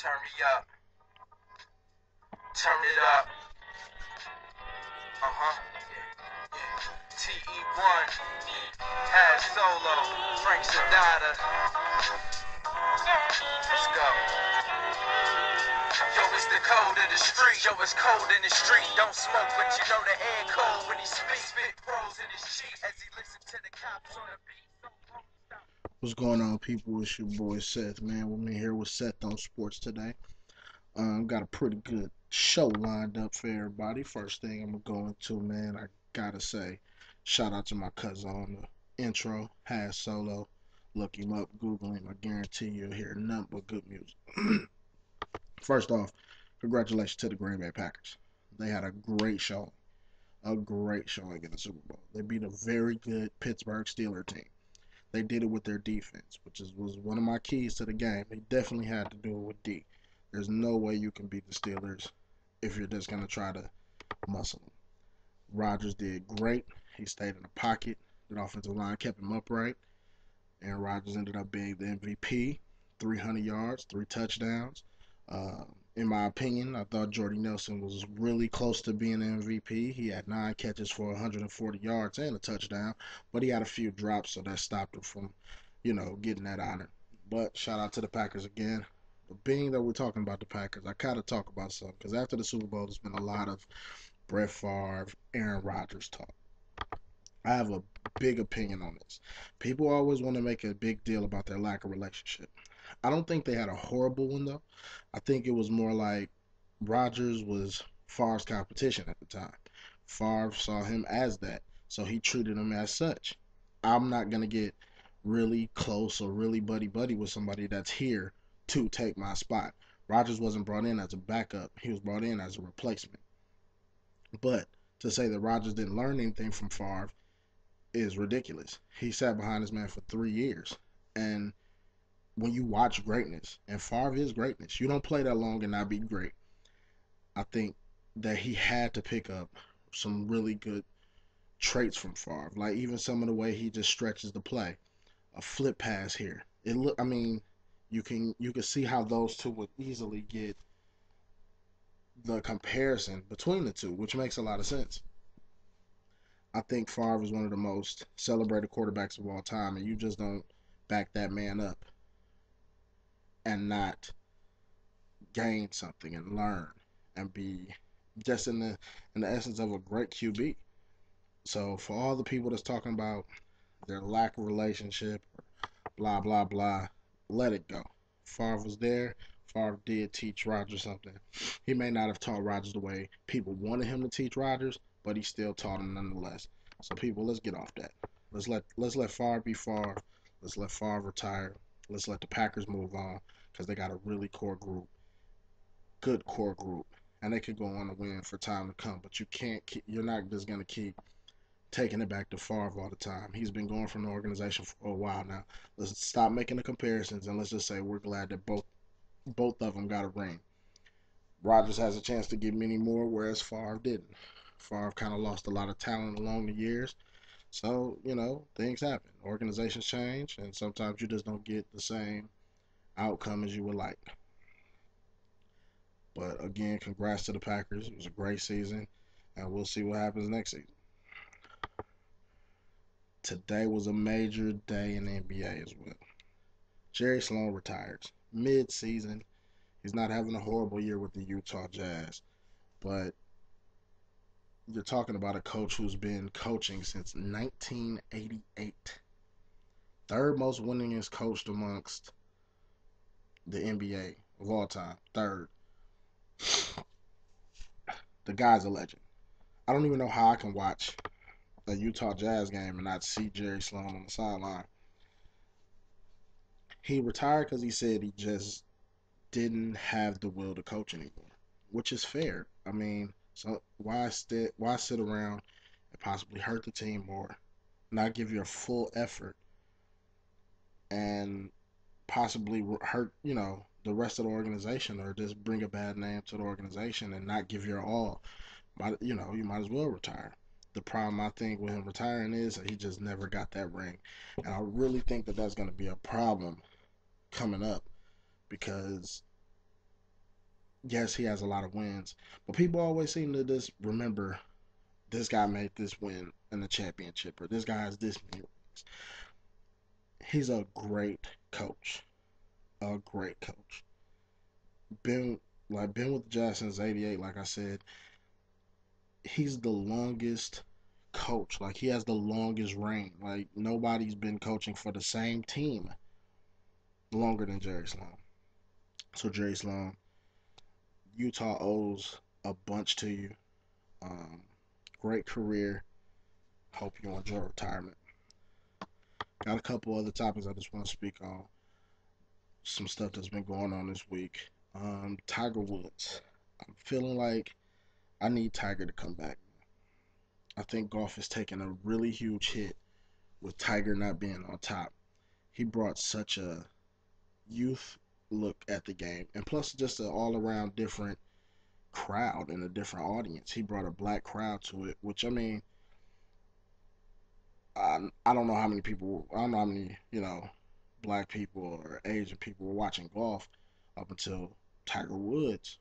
Turn me up. Turn it up. TE1 has solo. Frank Sephdaddy. Let's go. Yo, it's the code of the street. Yo, it's cold in the street. Don't smoke, but you know the air cold when he spit pros in his cheek as he listens to the cops on the beat. What's going on, people? It's your boy Seth, man. We're here with Seth On Sports today. Got a pretty good show lined up for everybody. First thing I'm gonna go into, man, I gotta say, shout out to my cousin on the intro, has solo. Look him up, Google him. I guarantee you'll hear nothing but good music. First off, congratulations to the Green Bay Packers. They had a great showing in the Super Bowl. They beat a very good Pittsburgh Steelers team. They did it with their defense, was one of my keys to the game. They definitely had to do it with D. There's no way you can beat the Steelers if you're just going to try to muscle them. Rodgers did great. He stayed in the pocket. The offensive line kept him upright. And Rodgers ended up being the MVP. 300 yards, 3 touchdowns. In my opinion, I thought Jordy Nelson was really close to being the MVP. He had 9 catches for 140 yards and a touchdown, but he had a few drops, so that stopped him from, getting that honor. But shout out to the Packers again. But being that we're talking about the Packers, I kind of talk about something because after the Super Bowl, there's been a lot of Brett Favre, Aaron Rodgers talk. I have a big opinion on this. People always want to make a big deal about their lack of relationship. I don't think they had a horrible one though. I think it was more like Rodgers was Favre's competition at the time. Favre saw him as that, so he treated him as such. I'm not gonna get really close or really buddy buddy with somebody that's here to take my spot. Rodgers wasn't brought in as a backup; he was brought in as a replacement. But to say that Rodgers didn't learn anything from Favre is ridiculous. He sat behind this man for 3 years, and when you watch greatness, and Favre is greatness, you don't play that long and not be great. I think that he had to pick up some really good traits from Favre, like even some of the way he just stretches the play, a flip pass here. I mean, you can see how those two would easily get the comparison between the two, which makes a lot of sense. I think Favre is one of the most celebrated quarterbacks of all time, and you just don't back that man up and not gain something and learn and be just in the essence of a great QB. So for all the people that's talking about their lack of relationship, blah blah blah, let it go. Favre was there. Favre did teach Rodgers something. He may not have taught Rodgers the way people wanted him to teach Rodgers, but he still taught him nonetheless. So people, let's get off that. Let's let Favre be Favre. Let's let Favre retire. Let's let the Packers move on because they got a really core group, good core group, and they could go on to win for time to come. But you can't. You're not just gonna keep taking it back to Favre all the time. He's been going from the organization for a while now. Let's stop making the comparisons and let's just say we're glad that both of them got a ring. Rodgers has a chance to get many more, whereas Favre didn't. Favre kind of lost a lot of talent along the years. So, things happen. Organizations change, and sometimes you just don't get the same outcome as you would like. But again, congrats to the Packers. It was a great season, and we'll see what happens next season. Today was a major day in the NBA as well. Jerry Sloan retires mid-season. He's not having a horrible year with the Utah Jazz, but you're talking about a coach who's been coaching since 1988. Third most winningest coach amongst the NBA of all time. Third. The guy's a legend. I don't even know how I can watch a Utah Jazz game and not see Jerry Sloan on the sideline. He retired because he said he just didn't have the will to coach anymore, which is fair. I mean, so why sit around and possibly hurt the team more, not give your full effort, and possibly hurt the rest of the organization, or just bring a bad name to the organization and not give your all. You might as well retire. The problem I think with him retiring is that he just never got that ring, and I really think that that's going to be a problem coming up because Yes, he has a lot of wins, but people always seem to just remember this guy made this win in the championship, or this guy has this many wins. He's a great coach, a great coach. Been with the Jazz since '88. Like I said, he's the longest coach. Like he has the longest reign. Like nobody's been coaching for the same team longer than Jerry Sloan. So Jerry Sloan, Utah owes a bunch to you. Um, Great career. Hope you enjoy retirement. Got a couple other topics I just want to speak on. Some stuff that's been going on this week. Tiger Woods. I'm feeling like I need Tiger to come back. I think golf is taking a really huge hit with Tiger not being on top. He brought such a youth look at the game, and plus just an all-around different crowd and a different audience. He brought a black crowd to it, which I mean, I don't know how many people, I don't know how many, black people or Asian people were watching golf up until Tiger Woods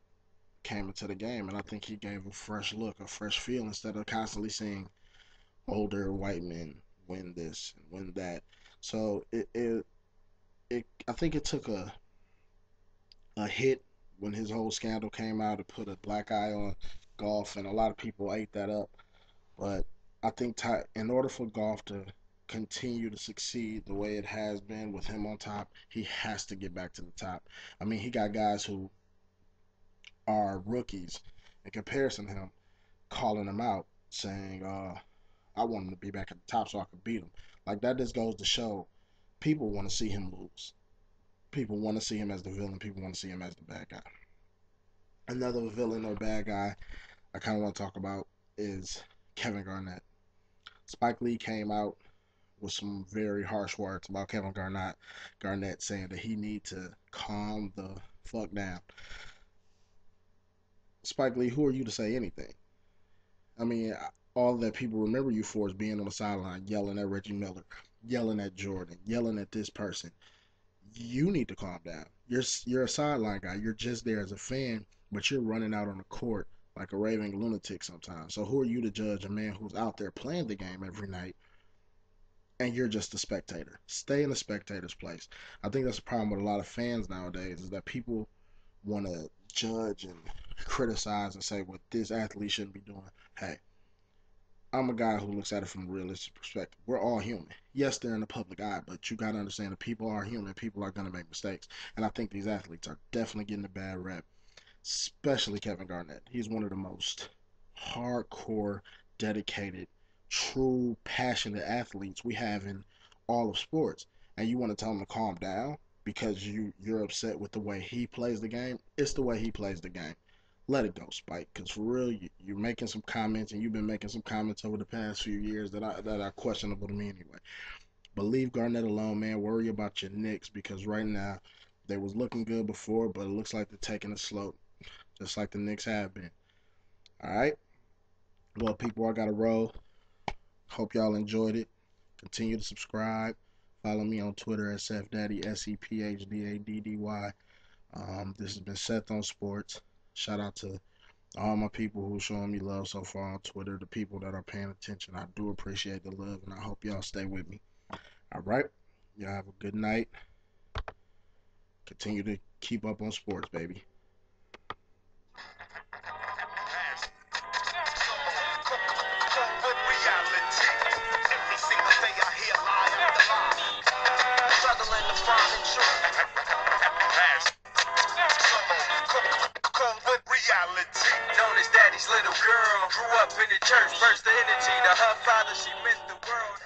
came into the game, and I think he gave a fresh look, a fresh feel instead of constantly seeing older white men win this and win that. So I think it took a hit when his whole scandal came out to put a black eye on golf, and a lot of people ate that up. But I think in order for golf to continue to succeed the way it has been with him on top, he has to get back to the top. I mean, he got guys who are rookies in comparison to him calling him out, saying, I want him to be back at the top so I can beat him. Like that just goes to show people want to see him lose. People want to see him as the villain. People want to see him as the bad guy. Another villain or bad guy I kind of want to talk about is Kevin Garnett. Spike Lee came out with some very harsh words about Kevin Garnett saying that he need to calm the fuck down. Spike Lee, who are you to say anything? I mean, all that people remember you for is being on the sideline, yelling at Reggie Miller, yelling at Jordan, yelling at this person. You need to calm down. You're a sideline guy. You're just there as a fan, but you're running out on the court like a raving lunatic sometimes. So who are you to judge a man who's out there playing the game every night and you're just a spectator? Stay in the spectator's place. I think that's the problem with a lot of fans nowadays is that people want to judge and criticize and say what this athlete shouldn't be doing. Hey, I'm a guy who looks at it from a realistic perspective. We're all human. Yes, they're in the public eye, but you got to understand that people are human. People are going to make mistakes. And I think these athletes are definitely getting a bad rep, especially Kevin Garnett. He's one of the most hardcore, dedicated, true, passionate athletes we have in all of sports. And you want to tell him to calm down because you're upset with the way he plays the game. It's the way he plays the game. Let it go, Spike. Because for real, you're making some comments, and you've been making some comments over the past few years that are questionable to me anyway. But leave Garnett alone, man. Worry about your Knicks because right now they was looking good before, but it looks like they're taking a slope, just like the Knicks have been. All right. Well, people, I got to roll. Hope y'all enjoyed it. Continue to subscribe. Follow me on Twitter at Sephdaddy, Sephdaddy. This has been Seth on Sports. Shout out to all my people who showing me love so far on Twitter, the people that are paying attention. I do appreciate the love, and I hope y'all stay with me. All right. Y'all have a good night. Continue to keep up on sports, baby. Known as daddy's little girl, grew up in the church, burst the energy to her father, she meant the world.